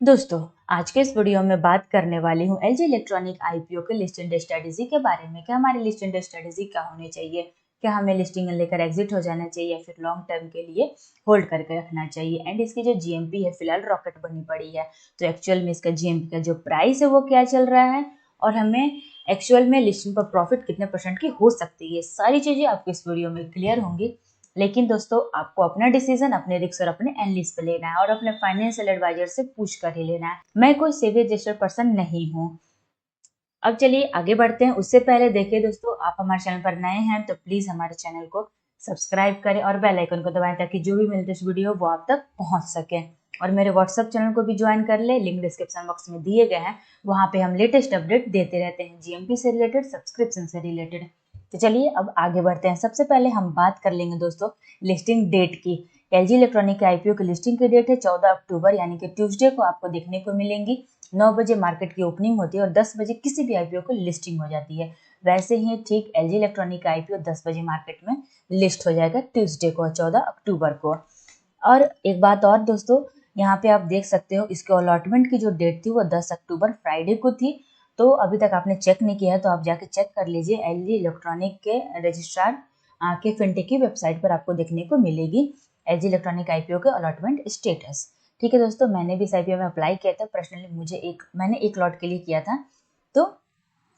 दोस्तों, आज के इस वीडियो में बात करने वाली हूँ एलजी इलेक्ट्रॉनिक आईपीओ के लिस्टिंग स्ट्रेटेजी के बारे में कि हमारी लिस्टिंग स्ट्रेटेजी क्या होनी चाहिए। क्या हमें लिस्टिंग लेकर एग्जिट हो जाना चाहिए या फिर लॉन्ग टर्म के लिए होल्ड करके रखना चाहिए। एंड इसकी जो जीएमपी है फिलहाल रॉकेट बनी पड़ी है, तो एक्चुअल में इसका जीएमपी का जो प्राइस है वो क्या चल रहा है और हमें एक्चुअल में लिस्टिंग पर प्रॉफिट कितने परसेंट की हो सकती है, सारी चीजें आपको इस वीडियो में क्लियर होंगी। लेकिन दोस्तों, आपको अपना डिसीजन अपने रिस्क और अपने एनालिस्ट पे लेना है और अपने फाइनेंशियल एडवाइजर से पूछ कर ही लेना है। मैं कोई सेवी रजिस्टर्ड पर्सन नहीं हूँ। अब चलिए आगे बढ़ते हैं। उससे पहले देखिए दोस्तों, आप हमारे चैनल पर नए हैं तो प्लीज हमारे चैनल को सब्सक्राइब करें और बेल आइकन को दबाएं ताकि जो भी लेटेस्ट वीडियो वो आप तक पहुंच सके। और मेरे व्हाट्सएप चैनल को भी ज्वाइन कर ले, लिंक डिस्क्रिप्शन बॉक्स में दिए गए हैं। वहां पे हम लेटेस्ट अपडेट देते रहते हैं, जीएमपी से रिलेटेड, सब्सक्रिप्शन से रिलेटेड। तो चलिए अब आगे बढ़ते हैं। सबसे पहले हम बात कर लेंगे दोस्तों लिस्टिंग डेट की। एलजी इलेक्ट्रॉनिक के आईपीओ की लिस्टिंग की डेट है 14 अक्टूबर, यानी कि ट्यूसडे को आपको देखने को मिलेंगी। 9 बजे मार्केट की ओपनिंग होती है और 10 बजे किसी भी आईपीओ को लिस्टिंग हो जाती है। वैसे ही ठीक एलजी इलेक्ट्रॉनिक का आईपीओ 10 बजे मार्केट में लिस्ट हो जाएगा ट्यूसडे को, 14 अक्टूबर को। और एक बात और दोस्तों, यहाँ पे आप देख सकते हो इसके अलॉटमेंट की जो डेट थी वो 10 अक्टूबर फ्राइडे को थी। तो अभी तक आपने चेक नहीं किया है तो आप जाके चेक कर लीजिए। एलजी इलेक्ट्रॉनिक के रजिस्ट्रार के फिनटेक की वेबसाइट पर आपको देखने को मिलेगी एलजी इलेक्ट्रॉनिक आईपीओ के अलॉटमेंट स्टेटस। ठीक है दोस्तों, मैंने भी इस आईपीओ में अप्लाई किया था पर्सनली। मैंने एक लॉट के लिए किया था, तो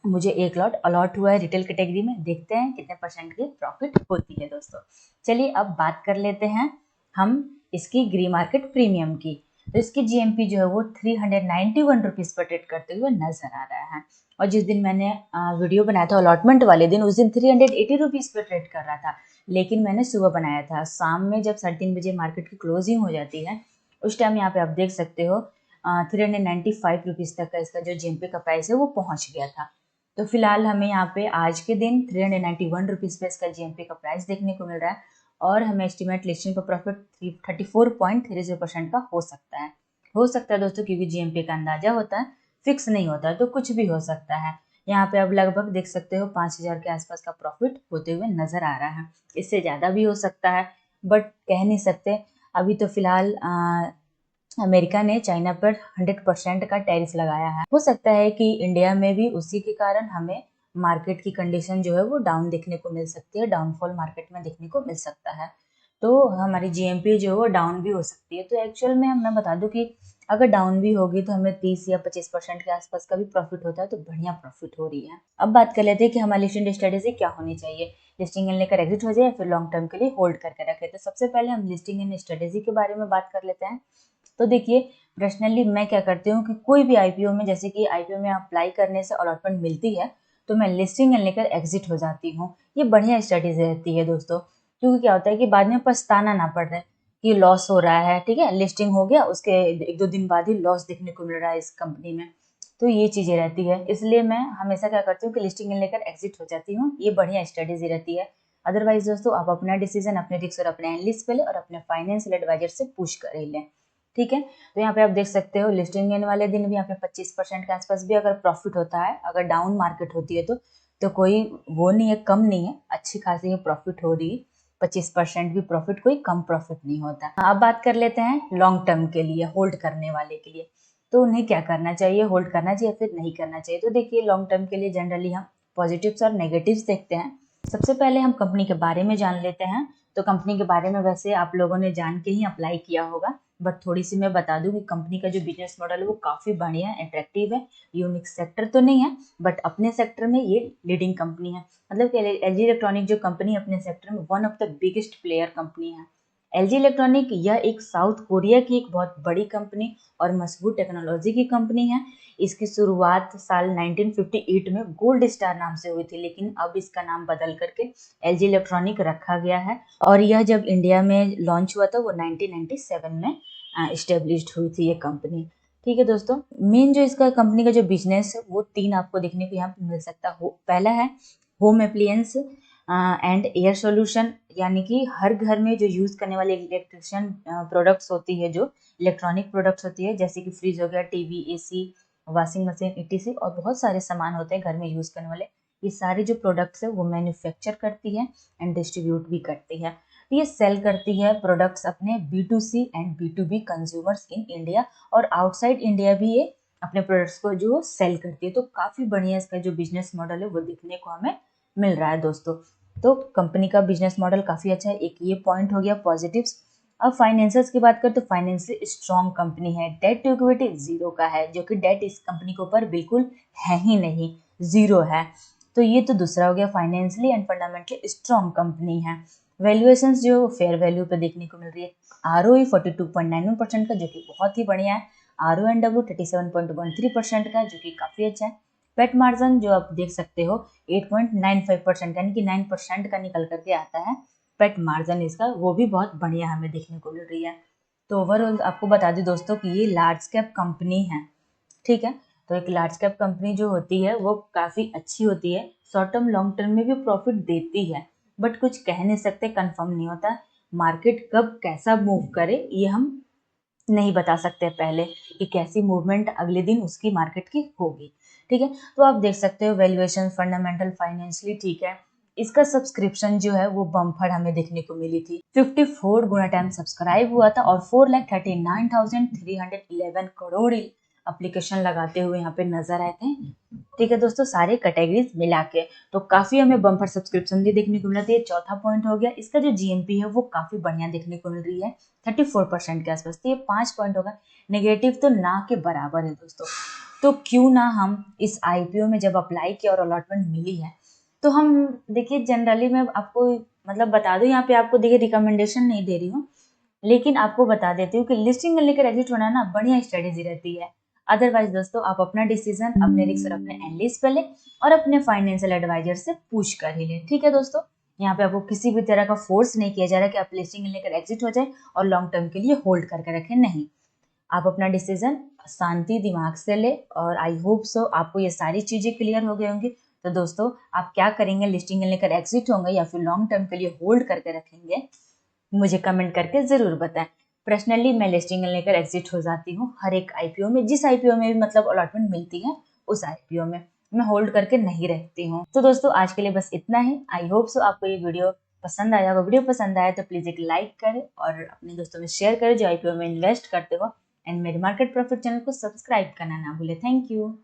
मुझे एक लॉट अलॉट हुआ है रिटेल कैटेगरी में। देखते हैं कितने परसेंट की प्रॉफिट होती है दोस्तों। चलिए अब बात कर लेते हैं हम इसकी ग्री मार्केट प्रीमियम की। तो इसकी जीएमपी जो है वो 391 रुपीज़ पर ट्रेड करते हुए नजर आ रहा है। और जिस दिन मैंने वीडियो बनाया था अलॉटमेंट वाले दिन, उस दिन 380 रुपीज़ पर ट्रेड कर रहा था। लेकिन मैंने सुबह बनाया था, शाम में जब 3:30 बजे मार्केट की क्लोजिंग हो जाती है उस टाइम यहाँ पे आप देख सकते हो 395 रुपीज़ तक का इसका जो जीएमपी का प्राइस है वो पहुंच गया था। तो फिलहाल हमें यहाँ पे आज के दिन 391 रुपीज़ पे इसका जीएमपी का प्राइस देखने को मिल रहा है और हमें एस्टिमेट लिस्टिंग पर प्रॉफिट 34.30% का हो सकता है दोस्तों, क्योंकि जीएमपी का अंदाजा होता है, फिक्स नहीं होता है, तो कुछ भी हो सकता है। यहाँ पे अब लगभग देख सकते हो 5,000 के आसपास का प्रॉफिट होते हुए नजर आ रहा है। इससे ज़्यादा भी हो सकता है, बट कह नहीं सकते। अभी तो फिलहाल अमेरिका ने चाइना पर 100% का टैरिफ लगाया है। हो सकता है कि इंडिया में भी उसी के कारण हमें मार्केट की कंडीशन जो है वो डाउन देखने को मिल सकती है, डाउनफॉल मार्केट में देखने को मिल सकता है। तो हमारी जीएमपी जो है वो डाउन भी हो सकती है। तो एक्चुअल में मैं बता दूं कि अगर डाउन भी होगी तो हमें 30 या 25% के आसपास का भी प्रॉफिट होता है, तो बढ़िया प्रॉफिट हो रही है। अब बात कर लेते हैं कि हमारी लिस्टिंग स्ट्रेटेजी क्या होनी चाहिए। लिस्टिंग एंड लेकर एग्जिट हो जाए या फिर लॉन्ग टर्म के लिए होल्ड करके रखे। तो सबसे पहले हम लिस्टिंग एंड स्ट्रेटेजी के बारे में बात कर लेते हैं। तो देखिए, पर्सनली मैं क्या करती हूँ कि कोई भी आईपीओ में, जैसे कि आईपीओ में अप्लाई करने से अलॉटमेंट मिलती है तो मैं लिस्टिंग लेकर एग्जिट हो जाती हूँ। ये बढ़िया स्ट्रेटेजी रहती है दोस्तों, क्योंकि क्या होता है कि बाद में पछताना ना पड़ रहा है कि लॉस हो रहा है। ठीक है, लिस्टिंग हो गया, उसके 1-2 दिन बाद ही लॉस देखने को मिल रहा है इस कंपनी में। तो ये चीजें रहती है, इसलिए मैं हमेशा क्या करती हूँ कि लिस्टिंग लेकर एग्जिट हो जाती हूँ। ये बढ़िया स्ट्रेटेजी रहती है। अदरवाइज दोस्तों, आप अपना डिसीजन अपने रिस्क और अपने एनालिस्ट पे ले और अपने फाइनेंशियल एडवाइजर से पूछ कर ही लें। ठीक है, तो यहाँ पे आप देख सकते हो लिस्टिंग गेन वाले दिन भी यहाँ पे 25% के आसपास भी अगर प्रॉफिट होता है, अगर डाउन मार्केट होती है तो कोई वो नहीं है, कम नहीं है, अच्छी खासी प्रॉफिट हो रही है। 25% भी प्रॉफिट कोई कम प्रॉफिट नहीं होता। अब बात कर लेते हैं लॉन्ग टर्म के लिए, होल्ड करने वाले के लिए। तो उन्हें क्या करना चाहिए, होल्ड करना चाहिए फिर नहीं करना चाहिए। तो देखिए, लॉन्ग टर्म के लिए जनरली हम पॉजिटिव्स और नेगेटिव्स देखते हैं। सबसे पहले हम कंपनी के बारे में जान लेते हैं। तो कंपनी के बारे में वैसे आप लोगों ने जान के ही अप्लाई किया होगा, बट थोड़ी सी मैं बता दूं कि कंपनी का जो बिजनेस मॉडल है वो काफ़ी बढ़िया है, अट्रैक्टिव है। यूनिक सेक्टर तो नहीं है, बट अपने सेक्टर में ये लीडिंग कंपनी है। मतलब कि एलजी इलेक्ट्रॉनिक जो कंपनी अपने सेक्टर में one of the biggest player company है। एलजी इलेक्ट्रॉनिक यह एक साउथ कोरिया की एक बहुत बड़ी कंपनी और मजबूत टेक्नोलॉजी की कंपनी है। इसकी शुरुआत साल 1958 में गोल्ड स्टार नाम से हुई थी, लेकिन अब इसका नाम बदल करके एलजी इलेक्ट्रॉनिक रखा गया है। और यह जब इंडिया में लॉन्च हुआ था वो 1997 में इस्टेब्लिश्ड हुई थी ये कंपनी। ठीक है दोस्तों, मेन जो इसका कंपनी का जो बिजनेस है वो 3 आपको देखने को यहाँ पे मिल सकता है। पहला है home appliances and air solution, यानी कि हर घर में जो यूज करने वाले इलेक्ट्रिशियन प्रोडक्ट्स होती है, जो इलेक्ट्रॉनिक प्रोडक्ट्स होती है, जैसे कि फ्रिज हो गया, TV, AC, washing machine, etc, और बहुत सारे सामान होते हैं घर में यूज करने वाले। ये सारे जो प्रोडक्ट्स है वो मैन्युफैक्चर करती है एंड डिस्ट्रीब्यूट भी करती है। तो ये सेल करती है प्रोडक्ट्स अपने B2C and B2B consumers in India, और आउटसाइड इंडिया भी ये अपने प्रोडक्ट्स को जो सेल करती है। तो काफ़ी बढ़िया इसका जो बिजनेस मॉडल है वो देखने को हमें मिल रहा है दोस्तों। तो कंपनी का बिजनेस मॉडल काफ़ी अच्छा है, एक ये पॉइंट हो गया पॉजिटिव्स। अब फाइनेंशियल्स की बात करें तो फाइनेंशियली स्ट्रॉन्ग कंपनी है, डेट टू इक्विटी 0 का है, जो कि डेट इस कंपनी के ऊपर बिल्कुल है ही नहीं, 0 है। तो ये तो दूसरा हो गया, financially and fundamentally strong company है। वैल्यूएशंस जो फेयर वैल्यू पे देखने को मिल रही है, ROE 42.91% का, जो कि बहुत ही बढ़िया है। RONW 37.13% का, जो कि काफ़ी अच्छा है। पेट मार्जिन जो आप देख सकते हो 8.95%, यानी कि 9% का निकल करके आता है पेट मार्जिन इसका, वो भी बहुत बढ़िया हमें देखने को मिल रही है। तो ओवरऑल आपको बता दें दोस्तों कि ये लार्ज कैप कंपनी है, ठीक है। तो एक लार्ज कैप कंपनी जो होती है वो काफ़ी अच्छी होती है, शॉर्ट टर्म लॉन्ग टर्म में भी प्रॉफिट देती है, बट कुछ कह नहीं सकते, कंफर्म नहीं होता मार्केट कब कैसा मूव करे, ये हम नहीं बता सकते पहले कि कैसी मूवमेंट अगले दिन उसकी मार्केट की होगी, ठीक है। तो आप देख सकते हो वैल्यूएशन, फंडामेंटल, फाइनेंशियली ठीक है। इसका सब्सक्रिप्शन जो है वो बम्पर हमें देखने को मिली थी, 54 गुना टाइम सब्सक्राइब हुआ था, और 4,39,311 करोड़ एप्लीकेशन लगाते हुए यहाँ पे नजर आए थे, ठीक है दोस्तों, सारे कैटेगरीज मिला के। तो काफी हमें बम्पर सब्सक्रिप्शन भी देखने को मिला था, ये चौथा पॉइंट हो गया। इसका जो GMP है वो काफी बढ़िया देखने को मिल रही है, 34% के आसपास, तो ये 5 पॉइंट होगा। नेगेटिव तो ना के बराबर है दोस्तों। तो क्यों ना हम इस IPO में जब अप्लाई किया और अलॉटमेंट मिली है, तो हम देखिए जनरली मैं आपको मतलब बता दूं, यहाँ पे आपको देखिए रिकमेंडेशन नहीं दे रही हूँ, लेकिन आपको बता देती हूँ कि लिस्टिंग लेकर एग्जिट होना ना बढ़िया स्ट्रेटेजी रहती है। अदरवाइज दोस्तों आप अपना डिसीजन अपने रिस्क और अपने एनालिस्ट पे ले, और अपने फाइनेंशियल एडवाइजर से पूछ कर ही ले, ठीक है दोस्तों। यहाँ पे आपको किसी भी तरह का फोर्स नहीं किया जा रहा कि आप लिस्टिंग लेकर एग्जिट हो जाए और लॉन्ग टर्म के लिए होल्ड करके रखें, नहीं। आप अपना डिसीजन शांति दिमाग से ले, और आई होप सो आपको ये सारी चीजें क्लियर हो गई होंगी। तो दोस्तों आप क्या करेंगे, लिस्टिंग लेकर एग्जिट होंगे या फिर लॉन्ग टर्म के लिए होल्ड करके रखेंगे, मुझे कमेंट करके जरूर बताएं। पर्सनली मैं लिस्टिंग लेकर एग्जिट हो जाती हूँ हर एक IPO में, जिस IPO में भी मतलब अलॉटमेंट मिलती है उस IPO में मैं होल्ड करके नहीं रखती हूँ। तो दोस्तों आज के लिए बस इतना ही। आई होप सो आपको ये वीडियो पसंद आया होगा। वीडियो पसंद आया तो प्लीज एक लाइक करें और अपने दोस्तों में शेयर करें जो IPO में इन्वेस्ट करते हो, एंड मेरे मार्केट प्रॉफिट चैनल को सब्सक्राइब करना ना भूले। Thank you.